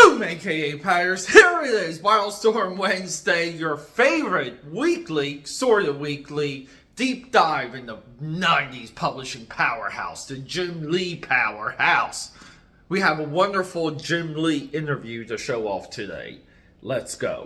Boom, AKAPADers, here it is, Wildstorm Wednesday, your favorite weekly, sort of weekly, deep dive in the 90s publishing powerhouse, the Jim Lee powerhouse. We have a wonderful Jim Lee interview to show off today. Let's go.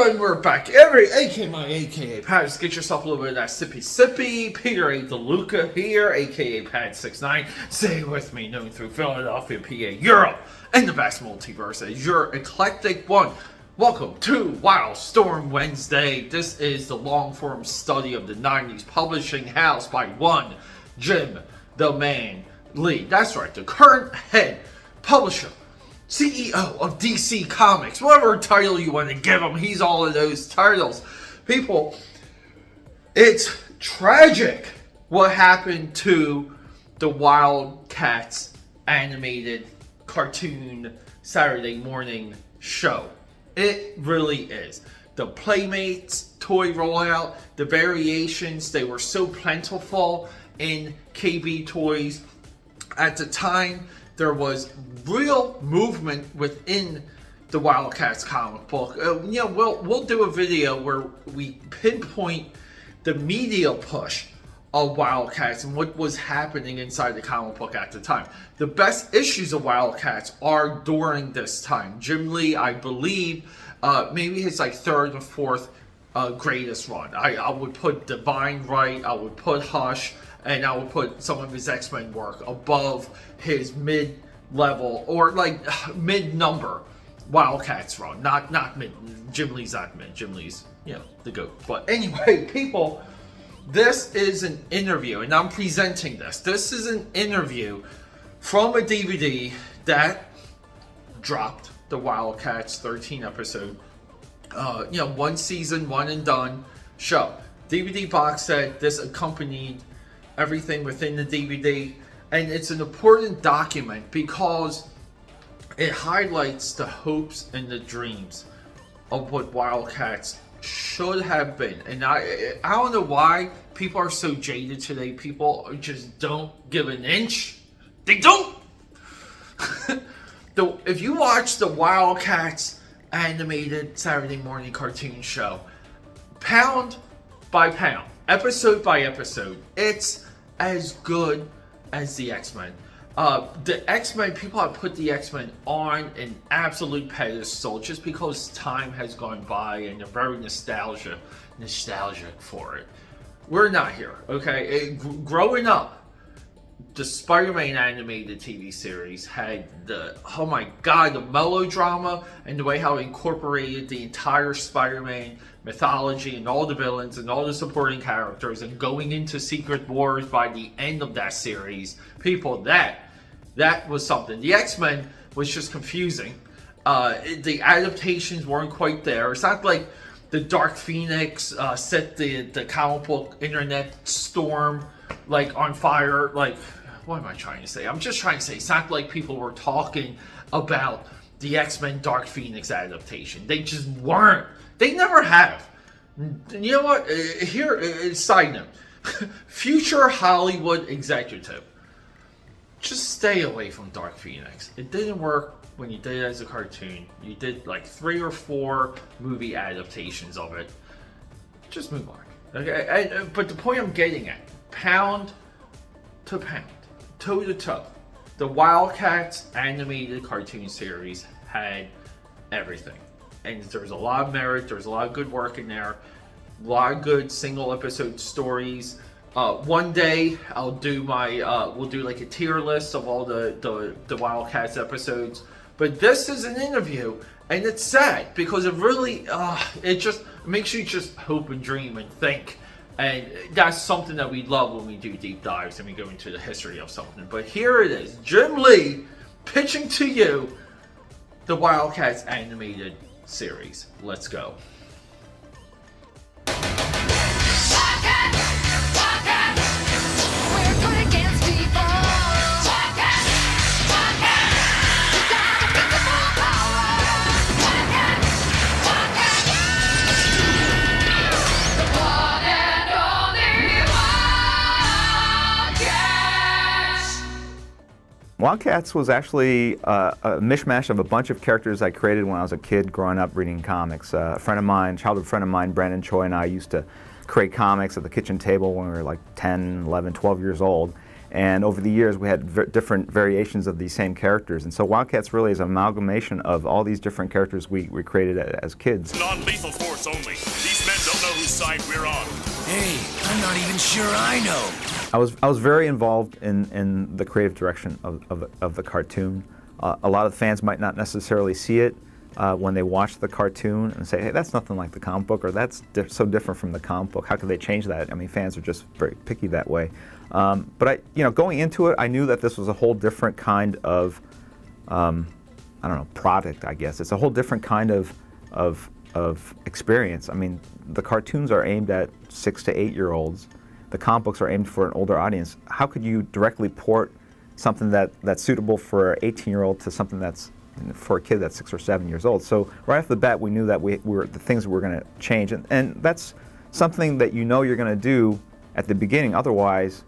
And we're back. AKAPAD, get yourself a little bit of that sippy. Peter A. DeLuca here, AKAPAD69. Say it with me, known through Philadelphia, PA, Europe, and the vast multiverse as your eclectic one. Welcome to Wildstorm Wednesday. This is the long-form study of the 90s publishing house by one Jim the Man Lee. That's right, the current head publisher, CEO of DC Comics, whatever title you want to give him, he's all of those titles. People, it's tragic what happened to the Wildcats animated cartoon Saturday morning show. It really is. The Playmates toy rollout, the variations, they were so plentiful in KB Toys at the time. There was real movement within the Wildcats comic book. We'll do a video where we pinpoint the media push of Wildcats and what was happening inside the comic book at the time. The best issues of Wildcats are during this time. Jim Lee, I believe, maybe his like third or fourth greatest run. I would put Divine Right, I would put Hush, and I would put some of his X-Men work above his mid-level or like mid-number Wildcats run. Not mid. Jim Lee's not mid. Jim Lee's, the GOAT. But anyway, people, this is an interview, and I'm presenting this. This is an interview from a DVD that dropped, the Wildcats 13 episode, one season, one and done show. DVD box set. This accompanied everything within the DVD, and it's an important document because it highlights the hopes and the dreams of what Wildcats should have been. And I don't know why people are so jaded today. People just don't give an inch. They don't. If you watch the Wildcats animated Saturday morning cartoon show, pound by pound, episode by episode, it's as good as the X-Men. The X-Men, people have put the X-Men on an absolute pedestal just because time has gone by and they're very nostalgic for it. We're not here, okay? Growing up, the Spider-Man animated TV series had the melodrama and the way how it incorporated the entire Spider-Man mythology and all the villains and all the supporting characters, and going into Secret Wars by the end of that series. People, that was something. The X-Men was just confusing. The adaptations weren't quite there. It's not like the Dark Phoenix set the comic book internet storm like on fire. Like, what am I trying to say? I'm just trying to say it's not like people were talking about the X-Men Dark Phoenix adaptation. They just weren't. They never have. You know what? Here, side note. Future Hollywood executive. Just stay away from Dark Phoenix. It didn't work when you did it as a cartoon. You did like 3 or 4 movie adaptations of it. Just move on. Okay? But the point I'm getting at, pound to pound, toe to toe, the Wildcats animated cartoon series had everything. And there's a lot of merit, there's a lot of good work in there, a lot of good single episode stories. One day I'll do we'll do like a tier list of all the Wildcats episodes. But this is an interview, and it's sad because it really, it just makes you just hope and dream and think. And that's something that we love when we do deep dives and we go into the history of something. But here it is, Jim Lee pitching to you the Wildcats animated series. Let's go. We're good against people. Wildcats was actually a mishmash of a bunch of characters I created when I was a kid growing up reading comics. A friend of mine, childhood friend of mine, Brandon Choi, and I used to create comics at the kitchen table when we were like 10, 11, 12 years old. And over the years, we had different variations of these same characters. And so Wildcats really is an amalgamation of all these different characters we created as kids. Non-lethal force only. These men don't know whose side we're on. Hey, I'm not even sure I know. I was very involved in the creative direction of the cartoon. A lot of fans might not necessarily see it when they watch the cartoon and say, hey, that's nothing like the comic book, or that's so different from the comic book. How could they change that? I mean, fans are just very picky that way. But going into it, I knew that this was a whole different kind of, I don't know, product, I guess. It's a whole different kind of experience. I mean, the cartoons are aimed at 6 to 8 year olds. The comic books are aimed for an older audience. How could you directly port something that's suitable for an 18-year-old to something that's for a kid that's 6 or 7 years old? So right off the bat, we knew that we were the things we were going to change, and that's something that you're going to do at the beginning. Otherwise,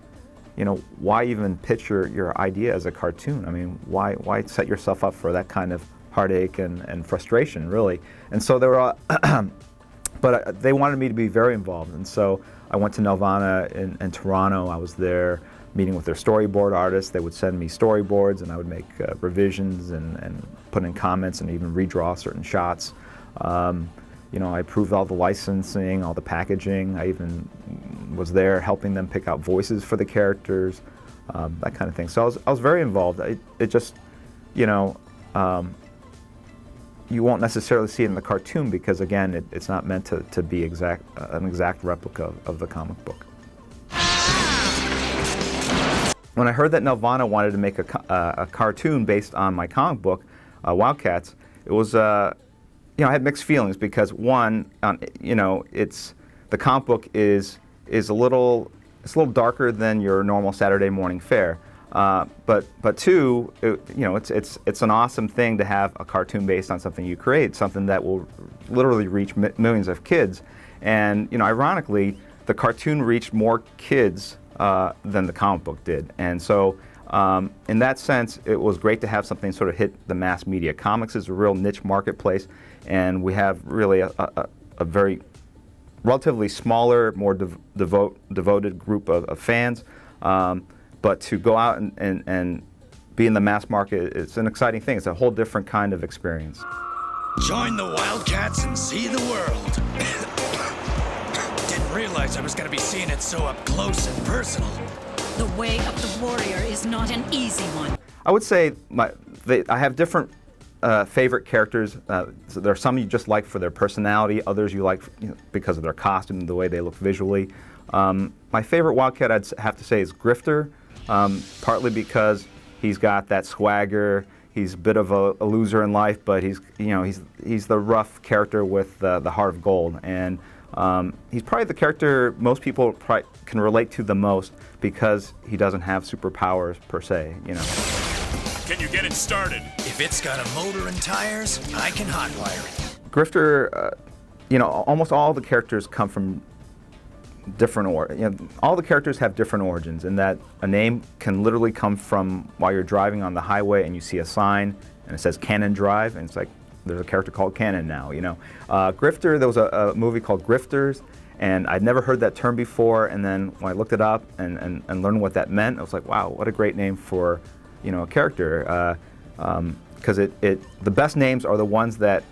why even pitch your idea as a cartoon? I mean, why set yourself up for that kind of heartache and frustration, really? And so there were, but they wanted me to be very involved, and so I went to Nelvana in Toronto. I was there meeting with their storyboard artists. They would send me storyboards, and I would make revisions and put in comments and even redraw certain shots. I approved all the licensing, all the packaging. I even was there helping them pick out voices for the characters, that kind of thing. So I was very involved. It just, you won't necessarily see it in the cartoon because, again, it's not meant to be an exact replica of the comic book. When I heard that Nelvana wanted to make a cartoon based on my comic book, Wildcats, it was, I had mixed feelings because one, the comic book is a little darker than your normal Saturday morning fare. But two, it's an awesome thing to have a cartoon based on something you create, something that will literally reach millions of kids. And ironically, the cartoon reached more kids than the comic book did. And so, in that sense, it was great to have something sort of hit the mass media. Comics is a real niche marketplace, and we have really a very relatively smaller, more devoted group of fans. But to go out and be in the mass market, it's an exciting thing. It's a whole different kind of experience. Join the Wildcats and see the world. Didn't realize I was going to be seeing it so up close and personal. The way of the warrior is not an easy one. I would say I have different favorite characters. So there are some you just like for their personality, others you like because of their costume, the way they look visually. My favorite Wildcat, I'd have to say, is Grifter, partly because he's got that swagger. He's a bit of a loser in life, but he's the rough character with the heart of gold, and he's probably the character most people can relate to the most because he doesn't have superpowers per se. Can you get it started? If it's got a motor and tires, I can hotwire it. Grifter, almost all the characters come from different all the characters have different origins, in that a name can literally come from while you're driving on the highway and you see a sign and it says Cannon Drive, and it's like there's a character called Cannon now. Grifter, there was a movie called Grifters, and I'd never heard that term before, and then when I looked it up and learned what that meant, I was like, wow, what a great name for a character, because the best names are the ones that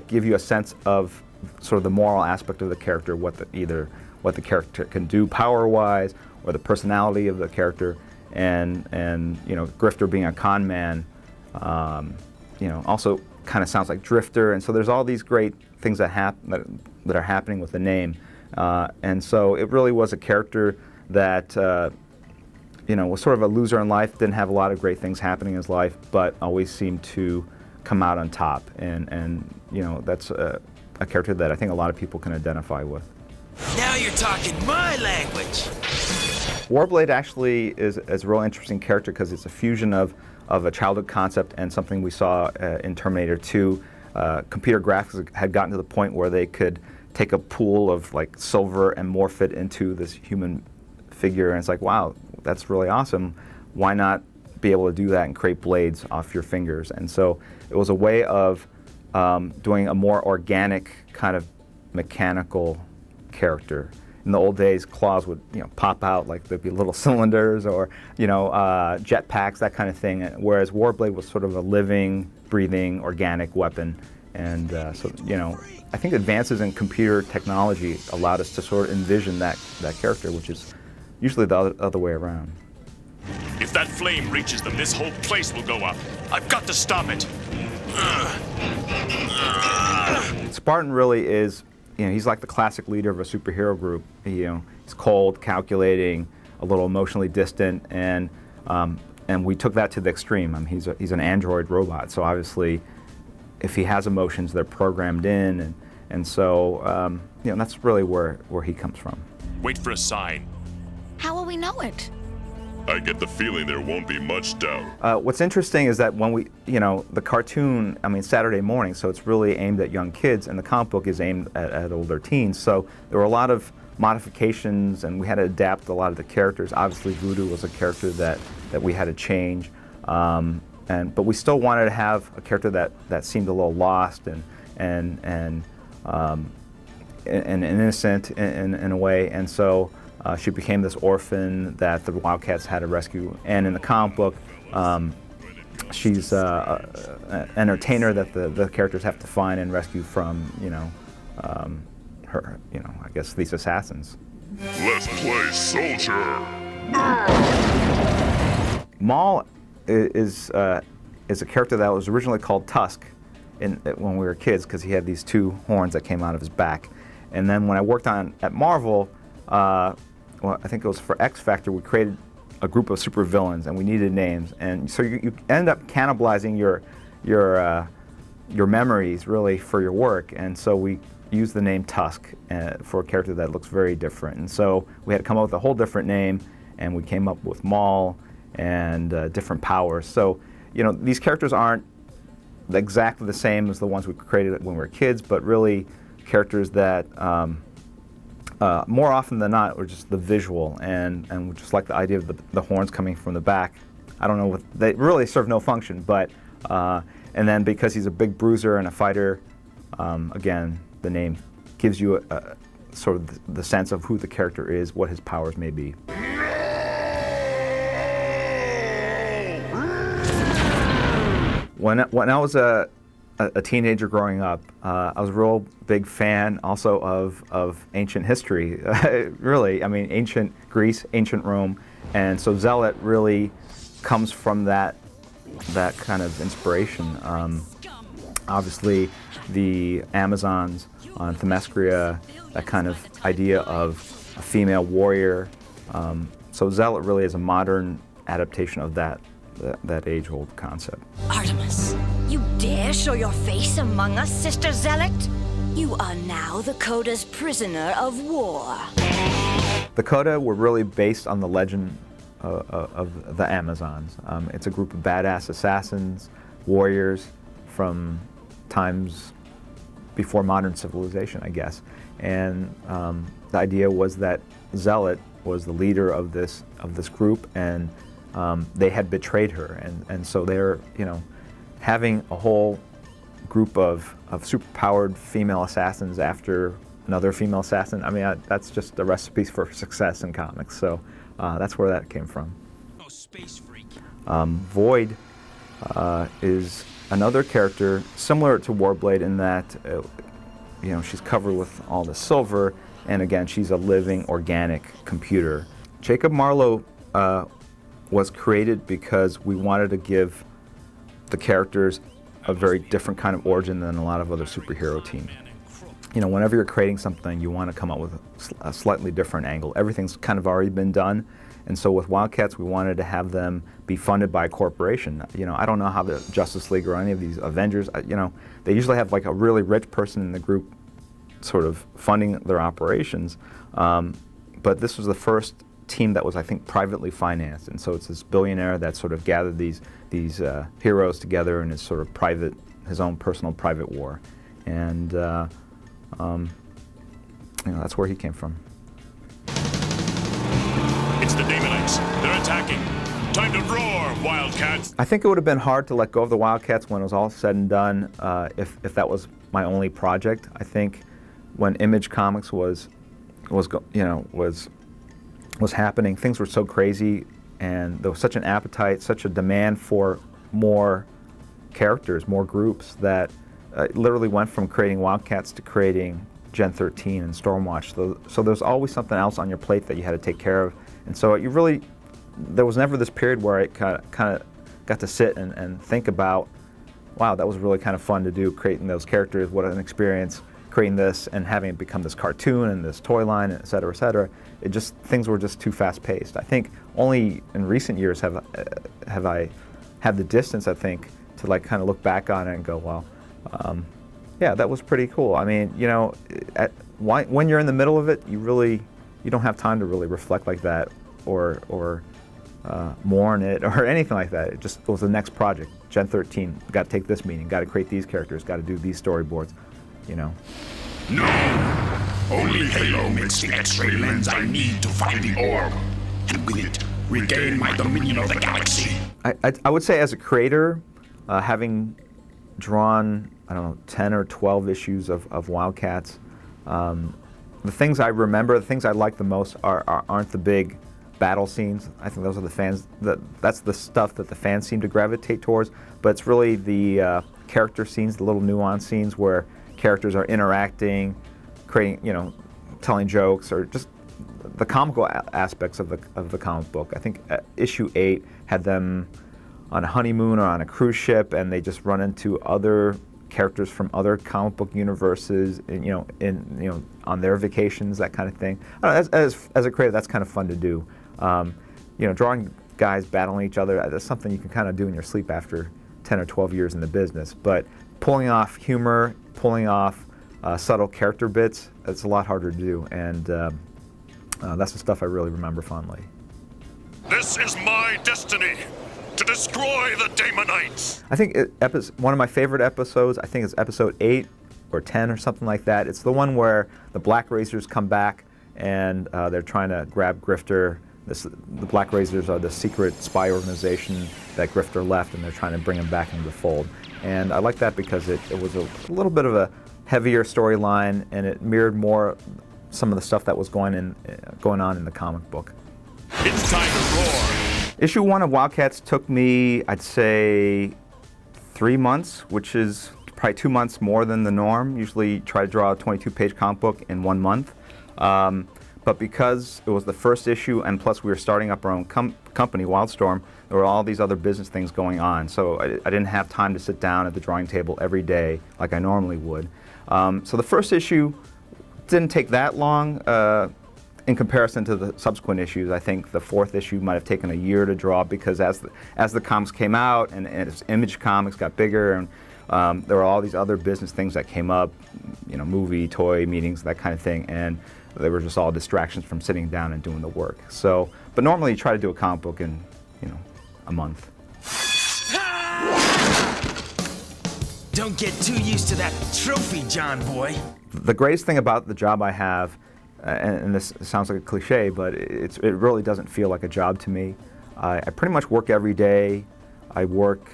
give you a sense of sort of the moral aspect of the character, what the character can do power-wise, or the personality of the character, and Grifter being a con man, also kind of sounds like Drifter, and so there's all these great things that are happening with the name, and so it really was a character that was sort of a loser in life, didn't have a lot of great things happening in his life, but always seemed to come out on top, and that's a character that I think a lot of people can identify with. Now you're talking my language. Warblade actually is a real interesting character because it's a fusion of a childhood concept and something we saw in Terminator 2. Computer graphics had gotten to the point where they could take a pool of like silver and morph it into this human figure, and it's like, wow, that's really awesome. Why not be able to do that and create blades off your fingers. And so it was a way of doing a more organic kind of mechanical character. In the old days, claws would pop out, like there'd be little cylinders or jetpacks, that kind of thing. Whereas Warblade was sort of a living, breathing, organic weapon. And so I think advances in computer technology allowed us to sort of envision that character, which is usually the other way around. If that flame reaches them, this whole place will go up. I've got to stop it. Spartan really is, he's like the classic leader of a superhero group. He's cold, calculating, a little emotionally distant, and we took that to the extreme. I mean, he's an android robot, so obviously, if he has emotions, they're programmed in, and so that's really where he comes from. Wait for a sign. How will we know it? I get the feeling there won't be much doubt. What's interesting is that when we, the cartoon, Saturday morning, so it's really aimed at young kids, and the comic book is aimed at older teens. So there were a lot of modifications, and we had to adapt a lot of the characters. Obviously, Voodoo was a character that we had to change, but we still wanted to have a character that seemed a little lost and innocent in a way, and so. She became this orphan that the Wildcats had to rescue, and in the comic book, she's an entertainer that the characters have to find and rescue from, her, I guess these assassins. Let's play soldier. Maul is a character that was originally called Tusk when we were kids because he had these two horns that came out of his back, and then when I worked at Marvel. Well, I think it was for X Factor, we created a group of supervillains, and we needed names, and so you end up cannibalizing your memories really for your work, and so we used the name Tusk for a character that looks very different, and so we had to come up with a whole different name, and we came up with Maul and different powers. So these characters aren't exactly the same as the ones we created when we were kids, but really characters that. More often than not, or just the visual, and just like the idea of the horns coming from the back. I don't know, they really serve no function, but, and then because he's a big bruiser and a fighter, again, the name gives you a sort of the sense of who the character is, what his powers may be. When I was a teenager growing up, I was a real big fan also of ancient history, really. Ancient Greece, ancient Rome, and so Zealot really comes from that kind of inspiration. Obviously, the Amazons on Themyscira, that kind of idea of a female warrior. So Zealot really is a modern adaptation of that age-old concept. Artemis, you dare show your face among us, Sister Zealot? You are now the Kota's prisoner of war. The Kota were really based on the legend of the Amazons. It's a group of badass assassins, warriors from times before modern civilization, I guess. And the idea was that Zealot was the leader of this group, and they had betrayed her, and so they're having a whole group of superpowered female assassins after another female assassin. That's just a recipe for success in comics. So that's where that came from. Oh, space freak. Void is another character similar to Warblade in that she's covered with all the silver, and again she's a living organic computer. Jacob Marlowe was created because we wanted to give the characters a very different kind of origin than a lot of other superhero teams. Whenever you're creating something, you want to come up with a slightly different angle. Everything's kind of already been done, and so with Wildcats, we wanted to have them be funded by a corporation. I don't know how the Justice League or any of these Avengers, they usually have like a really rich person in the group sort of funding their operations, but this was the first team that was, I think, privately financed, and so it's this billionaire that sort of gathered these heroes together in his sort of his own personal private war, and that's where he came from. It's the Demonites. They're attacking. Time to roar, Wildcats! I think it would have been hard to let go of the Wildcats when it was all said and done, if that was my only project. I think when Image Comics was happening, things were so crazy, and there was such an appetite, such a demand for more characters, more groups, that it literally went from creating Wildcats to creating Gen 13 and Stormwatch. So there's always something else on your plate that you had to take care of, and so there was never this period where I kind of got to sit and think about, wow, that was really kind of fun to do, creating those characters, what an experience, creating this and having it become this cartoon and this toy line, et cetera, et cetera. Things were just too fast-paced. I think only in recent years have I had the distance, I think, to like kind of look back on it and go, well, yeah, that was pretty cool. I mean, you know, when you're in the middle of it, you don't have time to really reflect like that or mourn it or anything like that. It was the next project. Gen 13, got to take this meeting, got to create these characters, got to do these storyboards, you know. No! Only Halo makes the X-ray lens I need to find the orb, and with it, regain my dominion of the galaxy. I would say as a creator, having drawn, I don't know, 10 or 12 issues of Wildcats, the things I remember, the things I like the most aren't the big battle scenes. I think those are that's the stuff that the fans seem to gravitate towards, but it's really the character scenes, the little nuance scenes where characters are interacting, creating, you know, telling jokes, or just the comical aspects of the comic book. I think issue 8 had them on a honeymoon or on a cruise ship, and they just run into other characters from other comic book universes, and, on their vacations, that kind of thing. I don't know, as a creator, that's kind of fun to do. Drawing guys battling each other, that's something you can kind of do in your sleep after 10 or 12 years in the business. But pulling off humor, pulling off subtle character bits, it's a lot harder to do, and that's the stuff I really remember fondly. This is my destiny, to destroy the Daemonites! I think one of my favorite episodes, I think it's episode 8 or 10 or something like that. It's the one where the Black Razors come back and they're trying to grab Grifter. The Black Razors are the secret spy organization that Grifter left, and they're trying to bring him back into the fold. And I like that because it was a little bit of a heavier storyline, and it mirrored more some of the stuff that was going on in the comic book. It's time to roar! Issue 1 of Wildcats took me, I'd say, 3 months, which is probably 2 months more than the norm. Usually try to draw a 22-page comic book in 1 month. But because it was the first issue, and plus we were starting up our own company, Wildstorm, there were all these other business things going on. So I didn't have time to sit down at the drawing table every day like I normally would. So the first issue didn't take that long. In comparison to the subsequent issues, I think the 4th issue might have taken a year to draw, because as the comics came out and as Image Comics got bigger, and there were all these other business things that came up, movie, toy meetings, that kind of thing, and they were just all distractions from sitting down and doing the work. So, but normally you try to do a comic book in, a month. Don't get too used to that trophy, John boy. The greatest thing about the job I have, and this sounds like a cliche, but it really doesn't feel like a job to me. I pretty much work every day. I work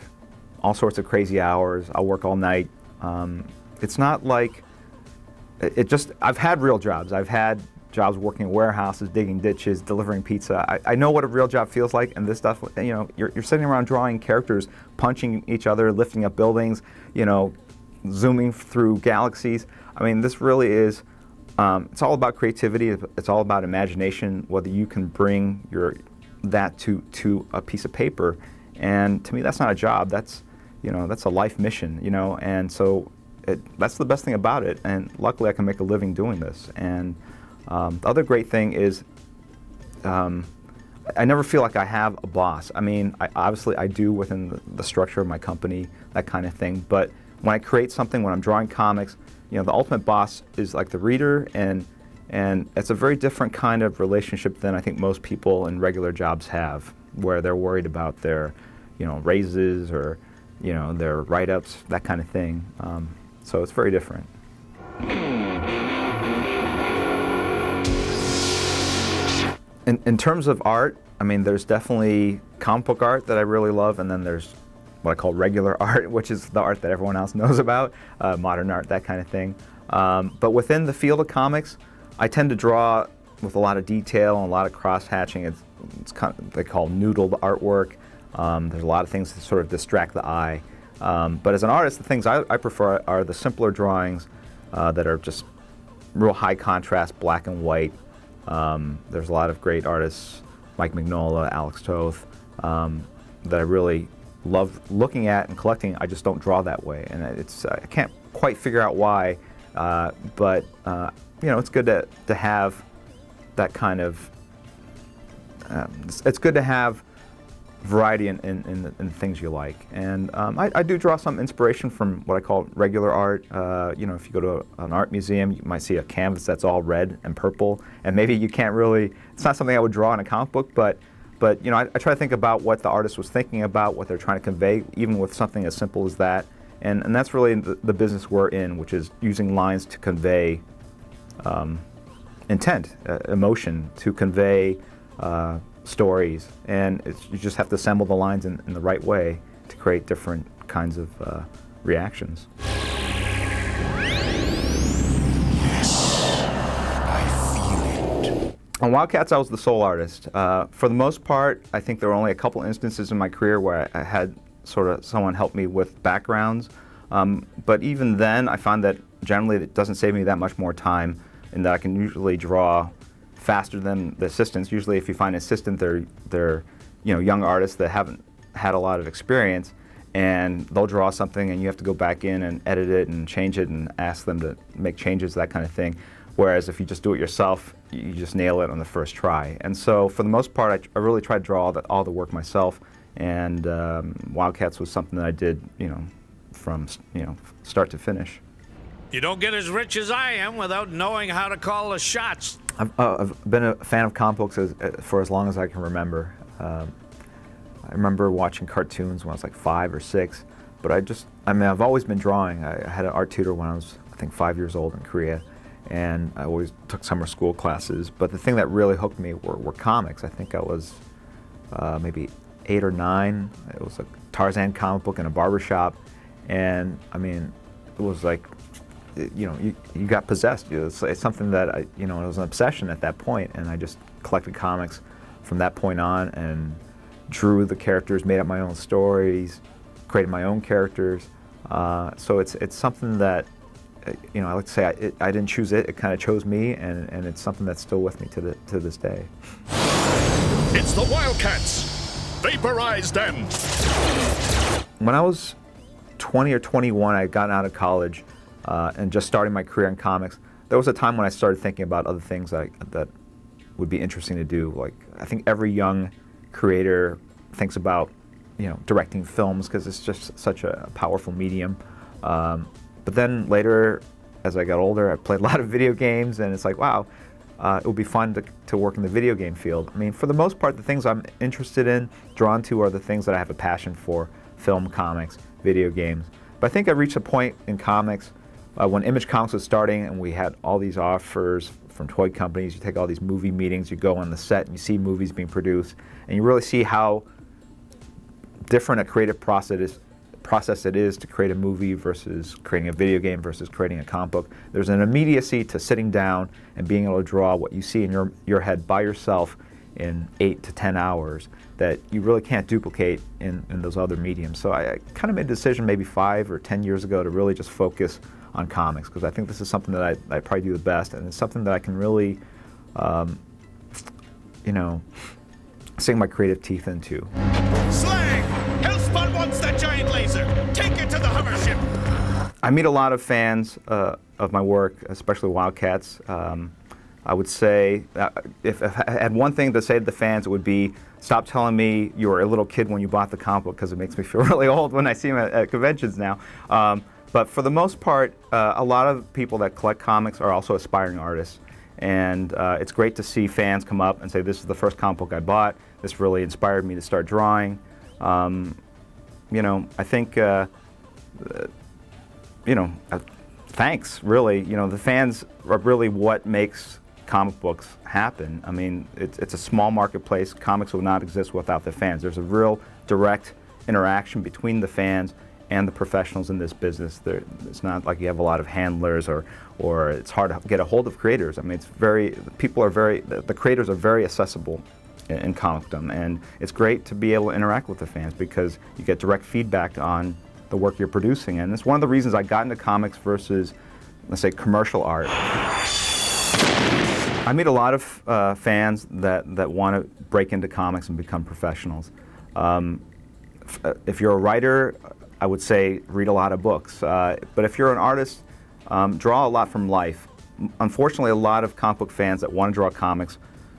all sorts of crazy hours. I'll work all night. It's not like, I've had real jobs. I've had jobs working in warehouses, digging ditches, delivering pizza. I know what a real job feels like, and this stuff, you're sitting around drawing characters, punching each other, lifting up buildings, zooming through galaxies. I mean, this really is, it's all about creativity. It's all about imagination, whether you can bring that to a piece of paper. And to me, that's not a job. That's a life mission, and so that's the best thing about it. And luckily, I can make a living doing this. And the other great thing is I never feel like I have a boss. I mean, obviously I do within the structure of my company, that kind of thing. But when I create something, when I'm drawing comics, the ultimate boss is like the reader, and it's a very different kind of relationship than I think most people in regular jobs have, where they're worried about their, raises or, their write-ups, that kind of thing. So it's very different. In terms of art, I mean, there's definitely comic book art that I really love, and then there's what I call regular art, which is the art that everyone else knows about, modern art, that kind of thing. But within the field of comics, I tend to draw with a lot of detail and a lot of cross-hatching. It's kind of, they call noodled artwork. There's a lot of things that sort of distract the eye. But as an artist, the things I prefer are the simpler drawings that are just real high contrast, black and white. There's a lot of great artists, Mike Mignola, Alex Toth, that I really love looking at and collecting. I just don't draw that way, and I can't quite figure out why. But you know, it's good to have that kind of. It's good to have variety in the things you like, and I do draw some inspiration from what I call regular art. You know, if you go to an art museum, you might see a canvas that's all red and purple, and maybe you can't really. It's not something I would draw in a comic book, but you know, I try to think about what the artist was thinking about, what they're trying to convey, even with something as simple as that. And that's really the business we're in, which is using lines to convey intent, emotion, to convey stories. And you just have to assemble the lines in the right way to create different kinds of reactions. On Wildcats, I was the sole artist. For the most part, I think there were only a couple instances in my career where I had sort of someone help me with backgrounds. But even then, I found that generally it doesn't save me that much more time, in that I can usually draw faster than the assistants. Usually if you find an assistant, they're you know, young artists that haven't had a lot of experience, and they'll draw something and you have to go back in and edit it and change it and ask them to make changes, that kind of thing. Whereas if you just do it yourself, you just nail it on the first try. And so for the most part, I really try to draw all the work myself, and Wildcats was something that I did, you know, from start to finish. You don't get as rich as I am without knowing how to call the shots. I've been a fan of comic books for as long as I can remember. I remember watching cartoons when I was like 5 or 6, but I've always been drawing. I had an art tutor when I was, I think, 5 years old in Korea, and I always took summer school classes. But the thing that really hooked me were comics. I think I was maybe 8 or 9. It was a Tarzan comic book in a barber shop, and I mean, it was like, you know, you got possessed. It's something that it was an obsession at that point, and I just collected comics from that point on and drew the characters, made up my own stories, created my own characters. So it's something that, you know, I like to say I didn't choose it. It kind of chose me, and it's something that's still with me to this day. It's the Wildcats! Vaporized them! When I was 20 or 21, I had gotten out of college and just starting my career in comics. There was a time when I started thinking about other things that would be interesting to do. Like, I think every young creator thinks about, you know, directing films, because it's just such a powerful medium. But then later, as I got older, I played a lot of video games, and it's like, wow, it would be fun to work in the video game field. I mean, for the most part, the things I'm interested in, drawn to, are the things that I have a passion for: film, comics, video games. But I think I reached a point in comics when Image Comics was starting, and we had all these offers from toy companies. You take all these movie meetings, you go on the set, and you see movies being produced, and you really see how different a creative process it is to create a movie versus creating a video game versus creating a comic book. There's an immediacy to sitting down and being able to draw what you see in your head by yourself in 8 to 10 hours that you really can't duplicate in those other mediums. So I kind of made a decision maybe 5 or 10 years ago to really just focus on comics, because I think this is something that I probably do the best, and it's something that I can really, you know, sink my creative teeth into. Slang! Hellspawn wants that giant laser! Take it to the hover ship! I meet a lot of fans of my work, especially Wildcats. I would say, if I had one thing to say to the fans, it would be, stop telling me you were a little kid when you bought the comic book, because it makes me feel really old when I see them at conventions now. But for the most part, a lot of people that collect comics are also aspiring artists. And it's great to see fans come up and say, this is the first comic book I bought. This really inspired me to start drawing. You know, I think, you know, thanks, really. You know, the fans are really what makes comic books happen. I mean, it's a small marketplace. Comics will not exist without the fans. There's a real direct interaction between the fans and the professionals in this business. It's not like you have a lot of handlers or it's hard to get a hold of creators. I mean, the creators are very accessible in comicdom, and it's great to be able to interact with the fans because you get direct feedback on the work you're producing. And it's one of the reasons I got into comics versus, let's say, commercial art. I meet a lot of fans that want to break into comics and become professionals. If you're a writer, I would say read a lot of books. But if you're an artist, draw a lot from life. Unfortunately, a lot of comic book fans that want to draw comics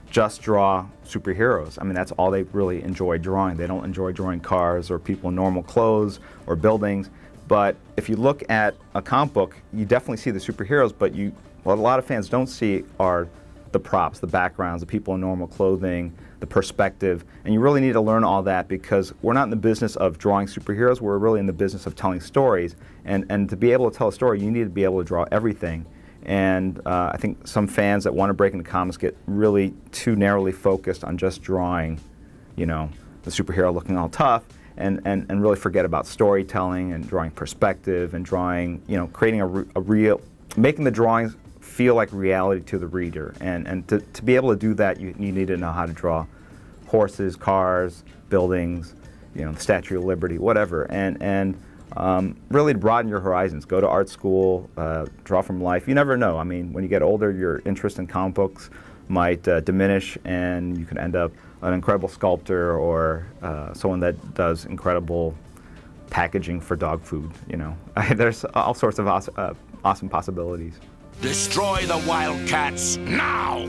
just draw superheroes. I mean, that's all they really enjoy drawing. They don't enjoy drawing cars or people in normal clothes or buildings. But if you look at a comic book, you definitely see the superheroes, but what a lot of fans don't see are the props, the backgrounds, the people in normal clothing, the perspective, and you really need to learn all that because we're not in the business of drawing superheroes, we're really in the business of telling stories, and to be able to tell a story, you need to be able to draw everything. And I think some fans that want to break into comics get really too narrowly focused on just drawing, you know, the superhero looking all tough, and really forget about storytelling and drawing perspective and drawing, you know, creating a real, making the drawings feel like reality to the reader. And to be able to do that, you need to know how to draw horses, cars, buildings, you know, the Statue of Liberty, whatever. And really to broaden your horizons. Go to art school, draw from life. You never know. I mean, when you get older, your interest in comic books might diminish, and you can end up an incredible sculptor or someone that does incredible packaging for dog food. You know, there's all sorts of awesome possibilities. Destroy the Wildcats now!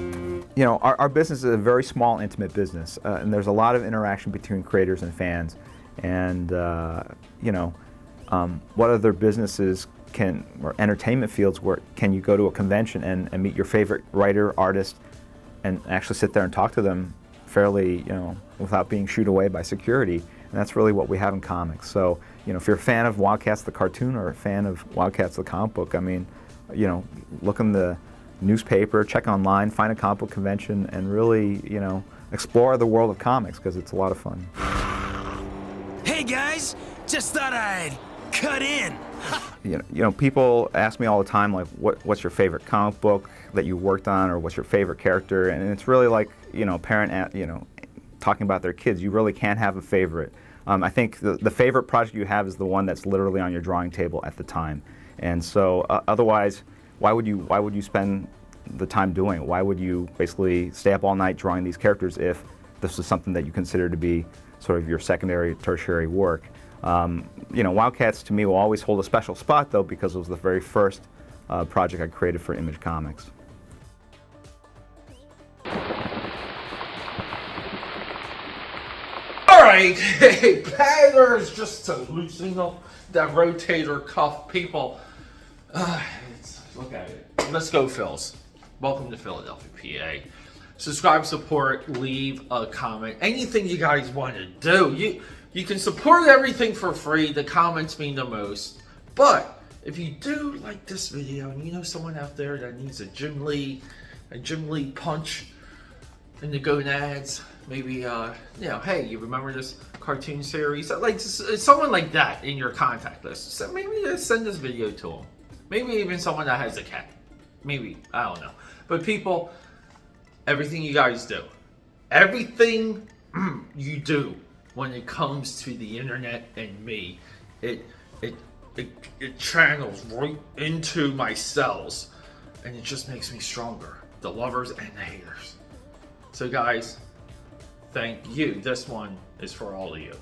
You know, our business is a very small, intimate business, and there's a lot of interaction between creators and fans. And you know, what other businesses or entertainment fields can you go to a convention and meet your favorite writer, artist, and actually sit there and talk to them fairly, you know, without being shooed away by security? And that's really what we have in comics. So, you know, if you're a fan of Wildcats the cartoon or a fan of Wildcats the comic book, I mean, you know, look in the newspaper, check online, find a comic book convention, and really, you know, explore the world of comics because it's a lot of fun. Hey guys, just thought I'd cut in. You know, people ask me all the time, like, what's your favorite comic book that you worked on, or what's your favorite character? And it's really like, you know, parent, you know, talking about their kids. You really can't have a favorite. I think the favorite project you have is the one that's literally on your drawing table at the time. And so, otherwise, why would you spend the time doing it? Why would you basically stay up all night drawing these characters if this is something that you consider to be sort of your secondary, tertiary work? You know, Wildcats to me will always hold a special spot, though, because it was the very first project I created for Image Comics. Alright, hey, there's just to loosen up that rotator cuff, people. Look at it. Let's go, Phils. Welcome to Philadelphia, PA. Subscribe, support, leave a comment. Anything you guys want to do. You can support everything for free. The comments mean the most. But if you do like this video and you know someone out there that needs a Jim Lee punch in the gonads, maybe, you know, hey, you remember this cartoon series? Like, someone like that in your contact list. So maybe just send this video to them. Maybe even someone that has a cat. Maybe, I don't know. But people, everything you guys do, everything you do when it comes to the internet and me, it channels right into my cells, and it just makes me stronger. The lovers and the haters. So guys, thank you. This one is for all of you.